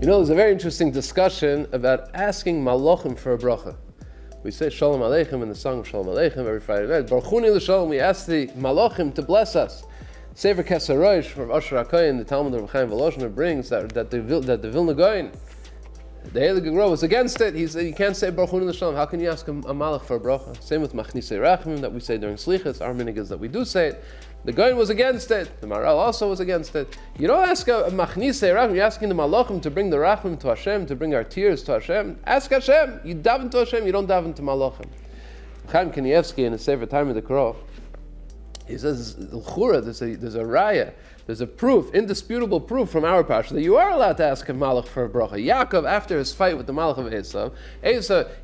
There's a very interesting discussion about asking malachim for a bracha. We say Shalom Aleichem in the song of Shalom Aleichem every Friday night. Baruch Hu L'Shalom, we ask the malachim to bless us. Sefer Keser Rosh from Asher HaKoyin, the Talmud of Chaim Volozhiner brings that the Vilna Gaon, the Heilige Gra was against it. He said you can't say Baruch Hu L'Shalom. How can you ask a malach for a bracha? Same with Machnise Rachmim that we say during Slichas. Our minhag is that we do say it. The Gaon was against it. The Maral also was against it. You don't ask a Machnise Rachmim. You're asking the malachim to bring the Rachmim to Hashem, to bring our tears to Hashem. Ask Hashem. You daven to Hashem. You don't daven to malachim. Chaim Kanievsky in his Sefer Time of the Crow, he says, L'chura, there's a raya, there's a proof, indisputable proof from our parsha that you are allowed to ask a malach for a bracha. Yaakov, after his fight with the malach of Esav,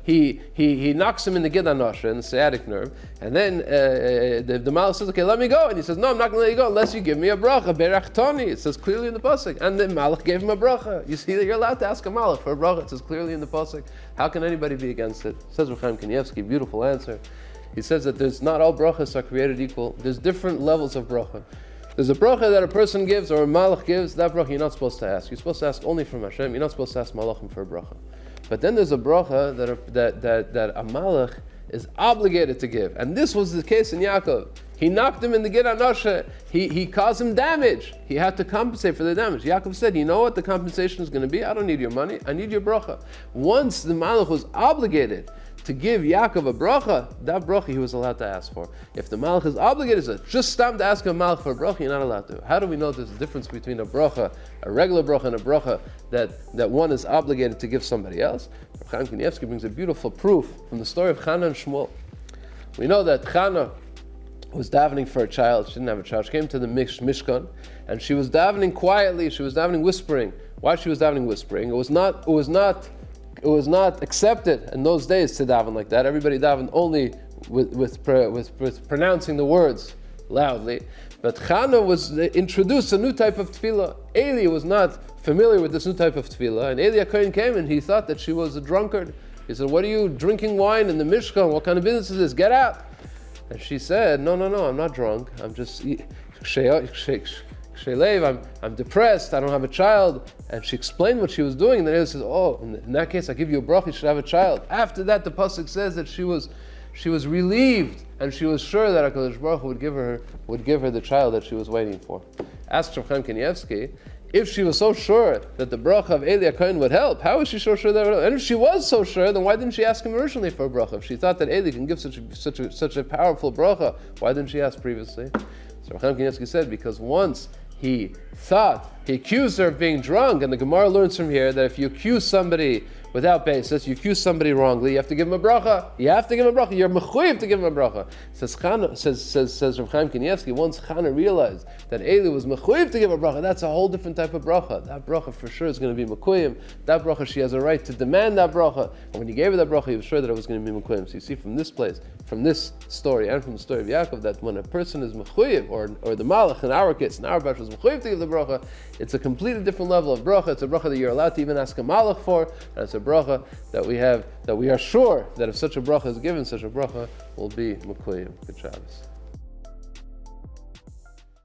he knocks him in the gid anosha, in the sciatic nerve, and then the malach says, okay, let me go. And he says, no, I'm not going to let you go unless you give me a bracha, berach toni. It says clearly in the pasuk. And the malach gave him a bracha. You see that you're allowed to ask a malach for a bracha. It says clearly in the pasuk. How can anybody be against it? Says Chaim Kanievsky, beautiful answer. He says that there's not all brachas are created equal. There's different levels of bracha. There's a bracha that a person gives or a malach gives. That bracha you're not supposed to ask. You're supposed to ask only from Hashem. You're not supposed to ask malachim for a bracha. But then there's a bracha that a malach is obligated to give. And this was the case in Yaakov. He knocked him in the gid anosha. He caused him damage. He had to compensate for the damage. Yaakov said, you know what the compensation is going to be? I don't need your money. I need your bracha. Once the malach was obligated to give Yaakov a bracha, that bracha he was allowed to ask for. If the malach is obligated to just stop to ask a malach for a bracha, you're not allowed to. How do we know there's a difference between a bracha, a regular bracha, and a bracha that one is obligated to give somebody else? Chaim Kanievsky brings a beautiful proof from the story of Chana and Shmuel. We know that Chana was davening for a child. She didn't have a child. She came to the Mishkan, and she was davening quietly. She was davening whispering. Why she was davening whispering? It was not accepted in those days to daven like that. Everybody davened only with pronouncing the words loudly. But Chana was introduced a new type of tefillah. Eli was not familiar with this new type of tefillah, and Eli HaKohen came and he thought that she was a drunkard. He said, what are you drinking wine in the Mishkan? What kind of business is this? Get out! And she said, no, I'm not drunk. I'm just I'm depressed, I don't have a child. And she explained what she was doing, and then Eli says, in that case, I give you a bracha, you should have a child. After that, the pasuk says that she was relieved, and she was sure that HaKadosh Baruch Hu would give her the child that she was waiting for. Asked Rav Chaim Kanievsky, if she was so sure that the bracha of Eli HaKohen would help, how was she so sure that it would help? And if she was so sure, then why didn't she ask him originally for a bracha? If she thought that Eli can give such a powerful bracha, why didn't she ask previously? So Rav Chaim Kanievsky said, because once he accused her of being drunk, and the Gemara learns from here that if you accuse somebody without basis, you accuse somebody wrongly, you have to give him a bracha. You're mechuyev to give him a bracha. Says Rav Chaim Kanievsky, once Chana realized that Eli was mechuyev to give a bracha, that's a whole different type of bracha. That bracha for sure is going to be mekuyim. That bracha, she has a right to demand that bracha. And when he gave her that bracha, he was sure that it was going to be mekuyim. So you see from this place, from this story, and from the story of Yaakov, that when a person is mechuyev, or the malach in our case, in our bracha, is mechuyev to give the bracha, it's a completely different level of bracha. It's a bracha that you're allowed to even ask a malach for, and it's a bracha that we are sure that if such a bracha is given, such a bracha will be mekuyim. Good Shabbos.